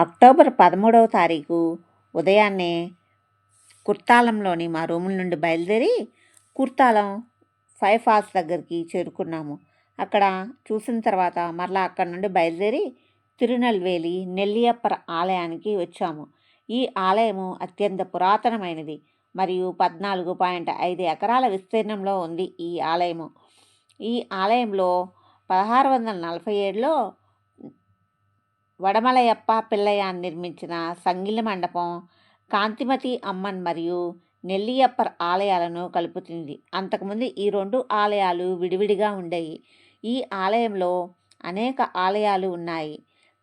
October 13వ తారీఖు ఉదయాన్నే కుర్తాలంలోని మా రూముల నుండి బయలుదేరి కుర్తాలం 5 ఫాల్స్ దగ్గరికి చేరుకున్నాము. అక్కడ చూసిన తర్వాత మరలా అక్కడ నుండి బయలుదేరి తిరునల్వేలి నెల్లియప్పర్ ఆలయానికి వచ్చాము. ఈ ఆలయము అత్యంత పురాతనమైనది మరియు 14.5 ఎకరాల విస్తీర్ణంలో ఉంది. ఈ ఆలయంలో 1647లో వడమలయప్ప పిల్లయ్య నిర్మించిన సంగిలి మండపం కాంతిమతి అమ్మన్ మరియు నెల్లియప్పర్ ఆలయాలను కలుపుతుంది. అంతకుముందు ఈ రెండు ఆలయాలు విడివిడిగా ఉండేవి. ఈ ఆలయంలో అనేక ఆలయాలు ఉన్నాయి.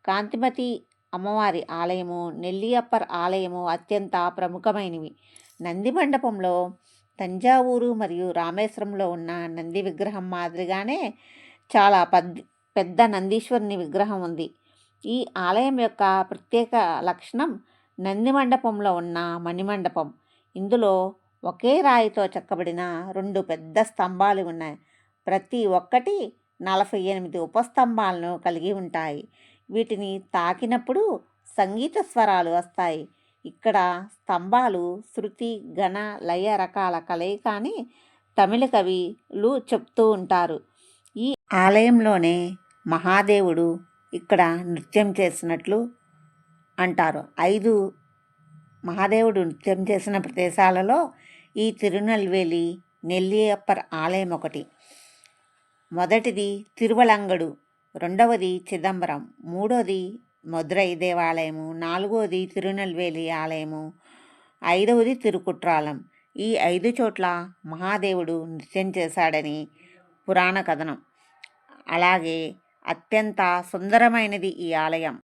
కాంతిమతి అమ్మవారి ఆలయము, నెల్లియప్పర్ ఆలయము అత్యంత ప్రముఖమైనవి. నంది మండపంలో తంజావూరు మరియు రామేశ్వరంలో ఉన్న నంది విగ్రహం మాదిరిగానే చాలా పెద్ద నందీశ్వరుని విగ్రహం ఉంది. ఈ ఆలయం యొక్క ప్రత్యేక లక్షణం నంది మండపంలో ఉన్న మణిమండపం. ఇందులో ఒకే రాయితో చెక్కబడిన 2 పెద్ద స్తంభాలు ఉన్నాయి. ప్రతి ఒక్కటి 48 ఉపస్తంభాలను కలిగి ఉంటాయి. వీటిని తాకినప్పుడు సంగీత స్వరాలు వస్తాయి. ఇక్కడ స్తంభాలు శృతి, గణ, లయ రకాల కలయిక అని తమిళ కవిలు చెప్తూ ఉంటారు. ఈ ఆలయంలోనే మహాదేవుడు ఇక్కడ నృత్యం చేసినట్లు అంటారు. 5 మహాదేవుడు నృత్యం చేసిన ప్రదేశాలలో ఈ తిరునల్వేలి నెల్లియప్పర్ ఆలయం ఒకటి. మొదటిది తిరువలంగడు, రెండవది చిదంబరం, మూడవది మధురై దేవాలయము, నాలుగవది తిరునల్వేలి ఆలయము, 5వది తిరుకుట్రాలం. ఈ 5 చోట్ల మహాదేవుడు నృత్యం చేశాడని పురాణ కథనం. అలాగే అత్యంత సుందరమైనది ఈ ఆలయం.